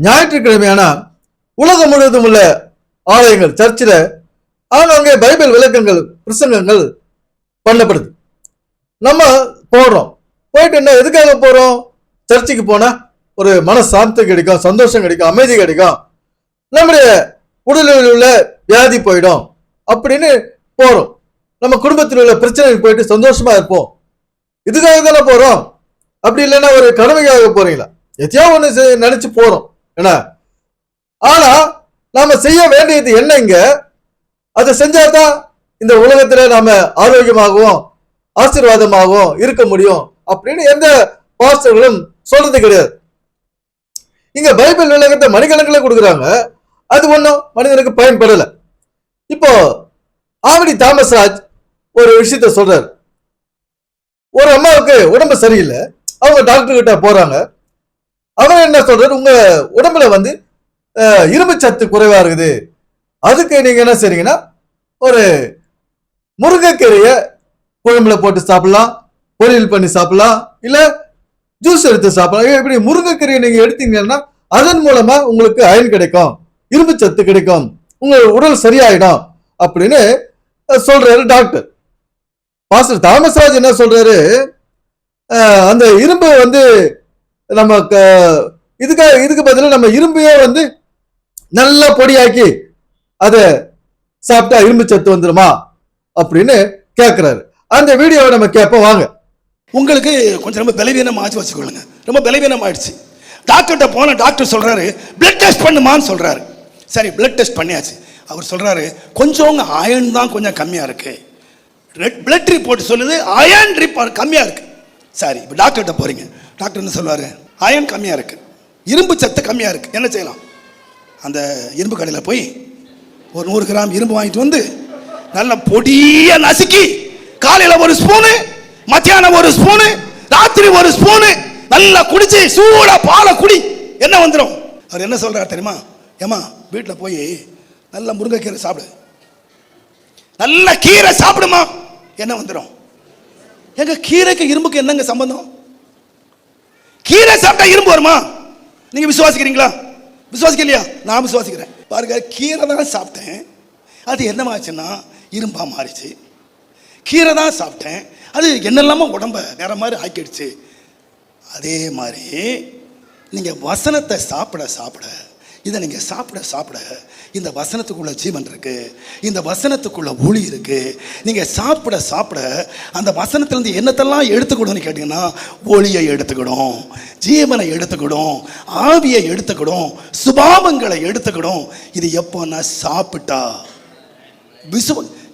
ஞாயிற்றுக்கிழமையான உலகம் முழுவதும் உள்ள ஆலயங்கள் சர்ச்சில் அங்கே பைபிள் விளக்கங்கள் பிரசங்கங்கள் பண்ணப்படுது. நம்ம போடுறோம். போயிட்டு என்ன எதுக்காக போறோம்? சர்ச்சுக்கு போனா ஒரு மன சாந்தி கிடைக்கும், சந்தோஷம் கிடைக்கும், அமைதி கிடைக்கும், நம்முடைய உடலில் உள்ள வியாதி போயிடும் அப்படின்னு போறோம். நம்ம குடும்பத்தில் உள்ள பிரச்சனைக்கு போயிட்டு சந்தோஷமா இருப்போம். இதுக்காக தானே போறோம். அப்படி இல்லைன்னா ஒரு கடமைக்காக போறீங்களா? எதையோ ஒண்ணு நினைச்சு போறோம். என்ன ஆனா நாம செய்ய வேண்டியது என்னங்க? அதை செஞ்சாதான் இந்த உலகத்துல நாம ஆரோக்கியமாகவும் ஆசீர்வாதமாகவும் இருக்க முடியும் அப்படின்னு எந்த பாஸ்டர்களும் சொல்றது கிடையாது. இங்க பைபிள் விளக்கத்தை மணிக்கணக்கில் கொடுக்குறாங்க. அது ஒன்றும் மனிதனுக்கு பயன்படல. இப்போ ஆவடி தாமஸ்ராஜ் ஒரு விஷயத்த சொல்றாரு. ஒரு அம்மாவுக்கு உடம்பு சரியில்லை, அவங்க டாக்டர் கிட்ட போறாங்க. அவர் என்ன சொல்றாரு, உங்க உடம்புல இரும்பு சத்து குறைவா இருக்குது, அதுக்கு நீங்க என்ன செய்றீங்கன்னா ஒரு முருங்கைக்கீரைய குழம்புல போட்டு சாப்பிடலாம், பொரியல் பண்ணி சாப்பிடலாம், இல்ல ஜூஸ் எடுத்து சாப்பிடலாம். இப்படி முருங்கைக்கீரையை நீங்க எடுத்தீங்கன்னா அதன் மூலமா உங்களுக்கு அயன் கிடைக்கும், இரும்பு சத்து கிடைக்கும், உங்க உடல் சரியாயிடும் அப்படின்னு சொல்றாரு டாக்டர். பாஸ்டர் தாமஸ்ராஜ் என்ன சொல்றாரு, அந்த இரும்பு நம்ம இதுக்கு பதிலாக நம்ம இரும்பையே நல்லா பொடியாக்கி அதை சாப்பிட்டா இரும்பு சத்து வந்துருமா அப்படின்னு கேட்கிறாரு. அந்த வீடியோவை நம்ம கேட்போம் வாங்க. உங்களுக்கு கொஞ்சம் ரொம்ப பலவீனம் ஆச்சு வச்சுக்கொள்ளுங்க. ரொம்ப பலவீனம் ஆயிடுச்சு. டாக்டர்கிட்ட போன டாக்டர் சொல்றாரு பிளட் டெஸ்ட் பண்ணுமான்னு சொல்றாரு. சரி பிளட் டெஸ்ட் பண்ணியாச்சு. அவர் சொல்றாரு கொஞ்சம் அயன் தான் கொஞ்சம் கம்மியா இருக்கு. பிளட் ரிப்போர்ட் சொல்லுது அயன் ரிப்போர்ட் கம்மியா இருக்கு. சரி இப்போ டாக்டர்கிட்ட போறீங்க. டாக்டர் என்ன சொல்லுவாரு, அயன் கம்மியா இருக்கு, இரும்பு சத்து கம்மியா இருக்கு, என்ன செய்யலாம்? அந்த இரும்பு கடையில் போய் ஒரு 100 கிராம் இரும்பு வாங்கிட்டு வந்து நல்ல பொடிய நசுக்கி காலையில் ஒரு ஸ்பூனு, மத்தியானம் ஒரு ஸ்பூனு, ராத்திரி ஒரு ஸ்பூனு நல்லா குடிச்சு சூட பாலை குடி, என்ன வந்துடும்? அவர் என்ன சொல்றாரு தெரியுமா, ஏமா வீட்டில் போய் நல்ல முருங்கைக்கீரை சாப்பிடு, நல்ல கீரை சாப்பிடுமா, என்ன வந்துடும்? எங்க கீரைக்கு இரும்புக்கு என்னங்க சம்பந்தம்? கீரை சாப்பிட்டா இரும்பு வருமா? நீங்க விசுவாசிக்கிறீங்களா? விசுவாசிக்கலையா? நான் விசுவாசிக்கிறேன். பாருங்க, கீரை தான் சாப்பிட்டேன், அது என்னமாச்சுன்னா இரும்பா மாறிச்சு. கீரை தான் சாப்பிட்டேன், அது என்னெல்லாமோ உடம்ப வேற மாதிரி ஆக்கிடுச்சு. அதே மாதிரி நீங்க வசனத்தை சாப்பிட சாப்பிட, இதை நீங்க சாப்பிட சாப்பிட இந்த வசனத்துக்குள்ள ஜீவன் இருக்கு, இந்த வசனத்துக்குள்ள ஒளி இருக்கு. நீங்க சாப்பிட சாப்பிட அந்த வசனத்திலிருந்து என்னத்தெல்லாம் எடுத்துக்கணும்னு கேட்டீங்கன்னா ஒளியை எடுத்துக்கிடும், ஜீவனை எடுத்துக்கிடும், ஆவியை எடுத்துக்கிடும், சுபாவங்களை எடுத்துக்கிடும். இது எப்போன்னா சாப்பிட்டா.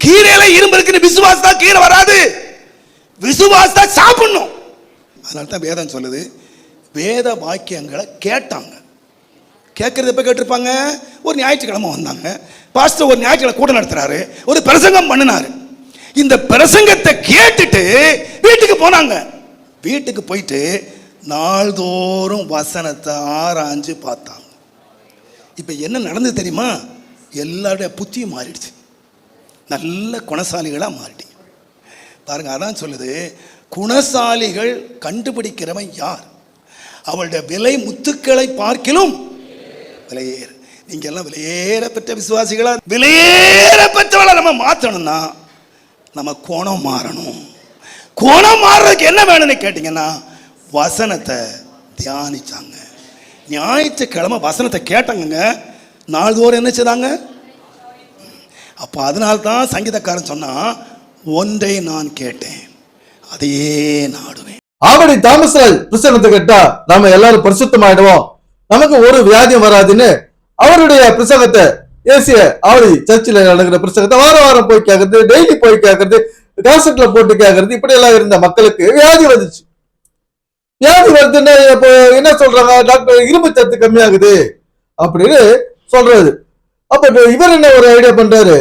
கீரையில இரும்பு இருக்குன்னு விசுவாசத்தா கீரை வராது, விசுவாசத்தா சாப்பிடணும். அதனால தான் வேதம் சொல்லுது, வேத வாக்கியங்களை கேட்டாங்க. கேட்கறது எப்ப கேட்டிருப்பாங்க? ஒரு ஞாயிற்றுக்கிழமை வந்தாங்க, பாஸ்டர் ஒரு ஞாயிற்றுக்கிழமை கூட்டம் நடத்துறாரு, ஒரு பிரசங்கம் பண்ணினாரு. இந்த பிரசங்கத்தை கேட்டுட்டு வீட்டுக்கு போனாங்க. வீட்டுக்கு போயிட்டு நாள்தோறும் வசனத்தை ஆராய்ஞ்சு பார்த்தாங்க. இப்ப என்ன நடந்தது தெரியுமா? எல்லாருடைய புத்தியும் மாறிடுச்சு, நல்ல குணசாலிகளா மாறிட்டீங்க. பாருங்க, அதான் சொல்லுது, குணசாலிகள் கண்டுபிடிக்கிறவன் யார்? அவளுடைய விலை முத்துக்களை பார்க்கிலும் விலையேற. நீங்க எல்லாம் விலையேற பெற்ற விசுவாசிகளா, விலையேற பெற்றவளை நம்ம மாற்றணும்னா நம்ம கோணம் மாறணும். கோணம் மாறுறதுக்கு என்ன வேணும்னு கேட்டீங்கன்னா வசனத்தை தியானிச்சாங்க. ஞாயிற்றுக்கிழமை வசனத்தை கேட்டாங்க, நாள்தோறும் என்ன செய்தாங்க? அப்போ அதனால்தான் சங்கீதக்காரன் சொன்னா, ஒன்றை நான் கேட்டேன் அதையே நாடுவேன். ஆவடி தாமஸ்ராஜ் பிரசங்கத்தை கேட்டா நாம எல்லாரும் பரிசுத்தமாயிடுவோம், நமக்கு ஒரு வியாதியும் வராதுன்னு அவருடைய பிரசங்கத்தை ஏசிய ஆவடி சர்ச்சில் நடக்கிற பிரசங்கத்தை வாரம் வாரம் போய் கேட்கறது, டெய்லி போய் கேட்கறது, காசட்ல போட்டு கேட்கறது, இப்படி எல்லாம் இருந்த மக்களுக்கு வியாதி வந்துச்சு. வியாதி வருதுன்னு இப்போ என்ன சொல்றாங்க, டாக்டர் இரும்பு சத்து கம்மியாகுது அப்படின்னு சொல்றது. அப்ப இவர் என்ன ஒரு ஐடியா பண்றாரு,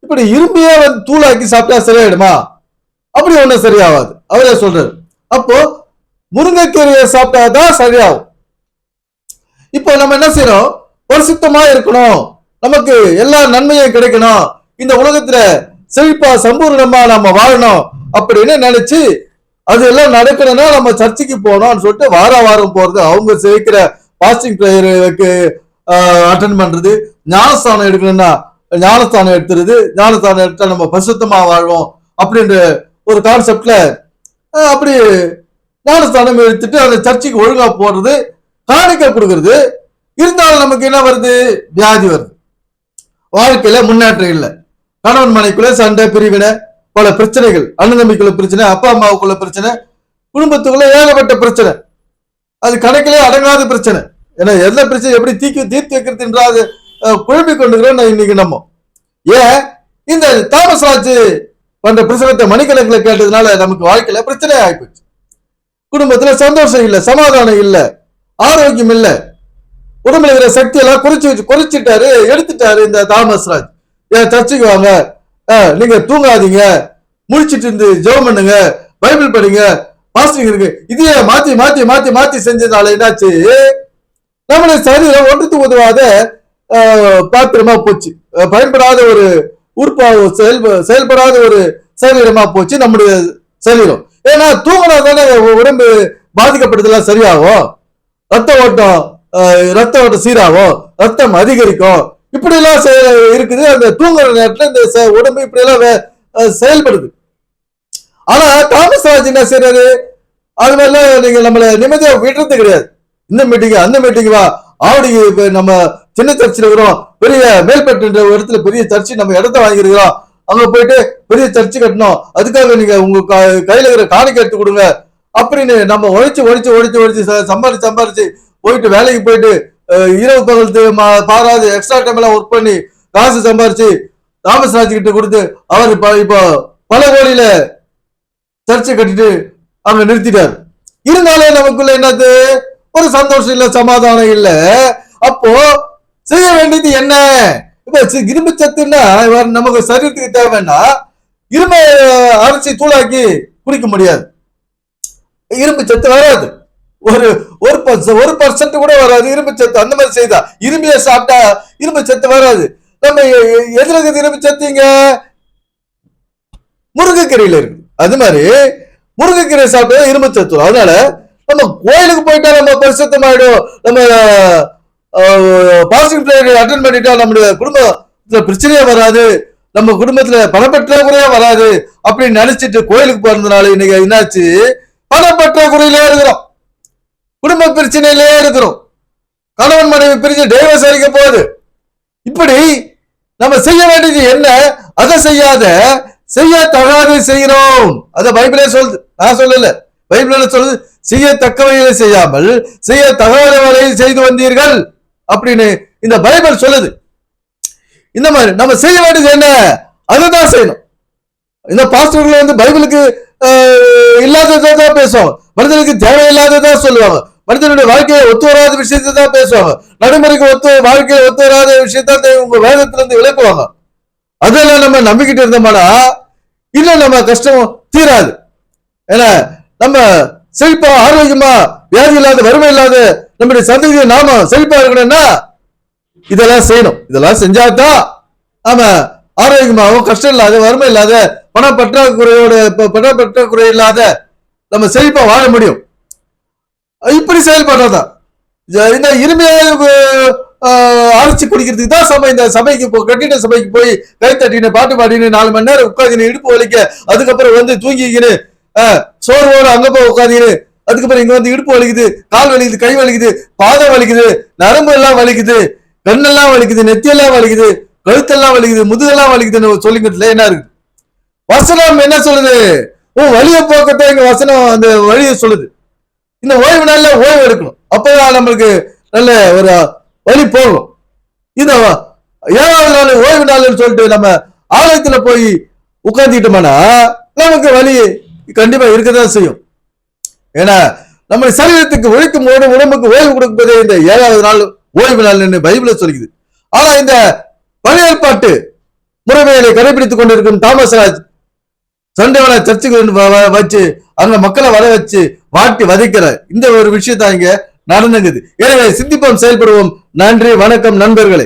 இப்படி இரும்பையே தூளாக்கி சாப்பிட்டா சரியாயிடுமா? அப்படி ஒன்றும் சரியாகாது அவரே சொல்றாரு. அப்போ முருங்கைக்கீரையை சாப்பிட்டாதான் சரியாகும். இப்போ நம்ம என்ன செய்யறோம், பரிசுத்தமா இருக்கணும், நமக்கு எல்லா நன்மையும் கிடைக்கணும், இந்த உலகத்துல செழிப்பா சம்பூர்ணமா நம்ம வாழணும் அப்படின்னு நினைச்சு அது எல்லாம் நடக்கணும்னா நம்ம சர்ச்சுக்கு போகணும்னு சொல்லிட்டு வாரம் போறது, அவங்க சேர்க்கிற பாஸ்டிங் ப்ரேயருக்கு அட்டன் பண்றது, ஞானஸ்தானம் எடுக்கணும்னா ஞானஸ்தானம் எடுத்துருது, ஞானஸ்தானம் எடுத்தா நம்ம பரிசுத்தமா வாழ்வோம் அப்படின்ற ஒரு கான்செப்ட்ல அப்படி ஞானஸ்தானம் எடுத்துட்டு அந்த சர்ச்சுக்கு ஒழுங்கா போடுறது, காணிக்கை கொடுக்கறது. இருந்தாலும் நமக்கு என்ன வருது? வியாதி வருது, வாழ்க்கையில முன்னேற்றம் இல்லை, கணவன் மனைக்குள்ள சண்டை, பிரிவினை, பல பிரச்சனைகள், அண்ணன் தம்பிக்குள்ள பிரச்சனை, அப்பா அம்மாவுக்குள்ள பிரச்சனை, குடும்பத்துக்குள்ள ஏகப்பட்ட பிரச்சனை, அது கணக்கிலே அடங்காத பிரச்சனை. ஏன்னா எந்த பிரச்சனை எப்படி தீர்த்து வைக்கிறதுன்றாது குழம்பிக் கொண்டுக்கிறோம் இன்னைக்கு நம்ம. ஏன் இந்த தாமஸ் ராஜ் பண்ற பிரசங்கத்தை மணிக்கணக்கில் கேட்டதுனால நமக்கு வாழ்க்கையில பிரச்சனை ஆயிப்போச்சு. குடும்பத்துல சந்தோஷம் இல்லை, சமாதானம் இல்லை, ஆரோக்கியம் இல்லை, உடம்புல இருக்கிற சக்தி எல்லாம் குறைச்சிட்டாரு, எடுத்துட்டாரு இந்த தாமஸ் ராஜ். ஏன் சர்ச்சுக்கு வாங்க, நீங்க தூங்காதீங்க, முடிச்சிட்டு இருந்து ஜெபம் பண்ணுங்க, பைபிள் படிங்க, பாஸ்டிங் இருக்கு, இதையே மாத்தி மாத்தி மாத்தி மாத்தி செஞ்சதால என்னாச்சு? நம்மளுடைய சரீரம் ஒன்றுக்கு உதவாத பாத்திரமா போச்சு, பயன்படாத ஒரு உறுப்பா செயல்படாத ஒரு சரீரமா போச்சு நம்முடைய சரீரம். ஏன்னா தூங்கினா தானே உடம்பு பாதிக்கப்படுதெல்லாம் சரியாகும், ரத்த ஓட்டம் சீராகும், ரத்தம் அதிகரிக்கும், இப்படி எல்லாம் இருக்குது. அந்த தூங்குற நேரத்துல இந்த உடம்பு இப்படி எல்லாம் செயல்படுது. ஆனா தாமஸ் ராஜ் என்ன செய்யறாரு? அது மாதிரிலாம் நீங்க நம்மள நிம்மதியா விடுறது கிடையாது. இந்த மீட்டிங் அந்த மீட்டிங் வா, ஆவடிக்கு நம்ம சின்ன சர்ச்சில் இருக்கிறோம், பெரிய மேல்பட்டுன்ற ஒரு இடத்துல பெரிய சர்ச்சு நம்ம இடத்த வாங்கிருக்கிறோம், அங்க போயிட்டு பெரிய சர்ச்சு கட்டணும், அதுக்காக நீங்க உங்க கையில இருக்கிற காணிக்கை எடுத்து கொடுங்க அப்படின்னு நம்ம ஒழிச்சு சம்பாரிச்சு போயிட்டு வேலைக்கு போயிட்டு இரவு பகல் பாராது எக்ஸ்ட்ரா டைம் எல்லாம் ஒர்க் பண்ணி காசு சம்பாரிச்சு தாமஸ் ராஜ் கிட்ட கொடுத்து அவர் இப்போ பல கோடியில சர்ச்சை கட்டிட்டு அங்க நிறுத்திட்டார். இருந்தாலே நமக்குள்ள என்னது? ஒரு சந்தோஷம் இல்ல, சமாதானம் இல்ல. அப்போ செய்ய வேண்டியது என்ன? இப்ப இரும்பு சத்துன்னா நமக்கு சரீரத்துக்கு தேவைன்னா இரும்பை அரைச்சி தூளாக்கி குடிக்க முடியாது, இரும்பு சத்து வராது, ஒரு பர்சன்ட் கூட வராது இரும்பு சத்து. அந்த மாதிரி செய்தா இரும்பிய சாப்பிட்டா இரும்பு சத்து வராது. நம்ம எதுல இரும்பு சத்துங்க? முருங்கைக்கீரையில இருக்கு. அது மாதிரி முருங்கைக்கீரை சாப்பிட்டா இரும்பு சத்து. அதனால நம்ம கோயிலுக்கு போயிட்டா நம்ம பரிசுத்தமாயிடும், நம்ம பாசிங் ப்ரேயர் அட்டெண்ட் பண்ணிட்டா நம்முடைய குடும்பத்துல பிரச்சனையே வராது, நம்ம குடும்பத்துல பணப்பற்றாக்குறையே வராது அப்படின்னு நினைச்சிட்டு கோயிலுக்கு போறதுனால இன்னைக்கு என்னாச்சு? பணப்பற்றாக்குறையிலே இருக்கிறோம், குடும்ப பிரச்சனையிலே இருக்கிறோம், கணவன் மனைவி பிரிஞ்சு டைவர்ஸ் அடிக்க போகுது. இப்படி நம்ம செய்ய வேண்டியது என்ன? அதை செய்ய தகாது செய்கிறோம். அத பைபிளே சொல்லுது, நான் சொல்லல, பைபிள் சொல்லுது, செய்யத்தக்கவைகளை செய்யாமல் செய்ய தகாதவரை செய்து வந்தீர்கள் அப்படின்னு இந்த பைபிள் சொல்லுது. இந்த மாதிரி நம்ம செய்ய வேண்டியது என்ன? அதுதான் செய்யணும். இந்த பாஸ்டர்கள் பைபிளுக்கு இல்லாததான் பேசுவாங்க, மனிதனுக்கு தேவையில்லாததான் சொல்லுவாங்க, மனிதனுடைய வாழ்க்கையை ஒத்து வராத விஷயத்தை தான் பேசுவாங்க, நடைமுறைக்கு வாழ்க்கையை ஒத்து வராத விஷயத்த உங்க வேதத்துல இருந்து விளக்குவாங்க. அதெல்லாம் நம்ம நம்பிக்கிட்டு இருந்தோம்னா இன்னும் நம்ம கஷ்டம் தீராது. ஏன்னா நம்ம செழிப்பா, ஆரோக்கியமா, வியாதி இல்லாத, வறுமை இல்லாத நம்முடைய சந்ததியை நாம செழிப்பா இருக்கணும்னா இதெல்லாம் செய்யணும். இதெல்லாம் செஞ்சாதான் நாம ஆரோக்கியமாகவும், கஷ்டம் இல்லாத, வறுமை இல்லாத, பணப்பற்றாக்குறை இல்லாத நம்ம செழிப்பா வாழ முடியும். இப்படி செயல்படுறதான் இந்த இருமையாக அரைச்சி குடிக்கிறதுக்கு தான் இந்த சபைக்கு கட்டிட சபைக்கு போய் கை தட்டின்னு பாட்டு பாடினு 4 மணி நேரம் உட்காந்து இடுப்பு வலிக்க, அதுக்கப்புறம் வந்து தூங்கிக்கின்னு சோர்வோடு அங்க போய் உட்காந்து, அதுக்கப்புறம் இங்க வந்து இடுப்பு வலிக்குது, கால் வலிக்குது, கை வலிக்குது, பாதம் வலிக்குது, நரம்பு எல்லாம் வலிக்குது, கண்ணெல்லாம் வலிக்குது, நெத்தியெல்லாம் வலிக்குது, கழுத்தெல்லாம் வலிக்குது, முதுகெல்லாம் வலிக்குதுன்னு சொல்லிக்கிறதுல என்ன இருக்கு? வசனம் என்ன சொல்லுது? வலிய போக்கத்தான் எங்க வசனம் அந்த வழியை சொல்லுது. இந்த ஓய்வு நாள்ல ஓய்வு எடுக்கணும், அப்பதான் நம்மளுக்கு நல்ல ஒரு வழி போகும். இந்த 7வது நாள் ஓய்வு நாள்னு சொல்லிட்டு நம்ம ஆலயத்துல போய் உட்கார்ந்துட்டோம்னா நமக்கு வலி கண்டிப்பா இருக்கதான் செய்யும். ஏன்னா நம்ம சரீரத்துக்கு ஒழிக்கும் போது உடம்புக்கு ஓய்வு கொடுப்பதே இந்த 7வது நாள் ஓய்வு நாள் பைபிள சொல்லிக்குது. ஆனா இந்த பழைய ஏற்பாட்டு முறைமைகளை கடைபிடித்துக் கொண்டிருக்கும் தாமஸ் ராஜ் சண்டேவன சர்ச்சுக்கு வச்சு அங்க மக்களை வர வச்சு வாட்டி வதைக்கிற இந்த ஒரு விஷயத்தான் இங்க நடந்துங்குது. எனவே சிந்திப்போம், செயல்படுவோம். நன்றி, வணக்கம் நண்பர்களே.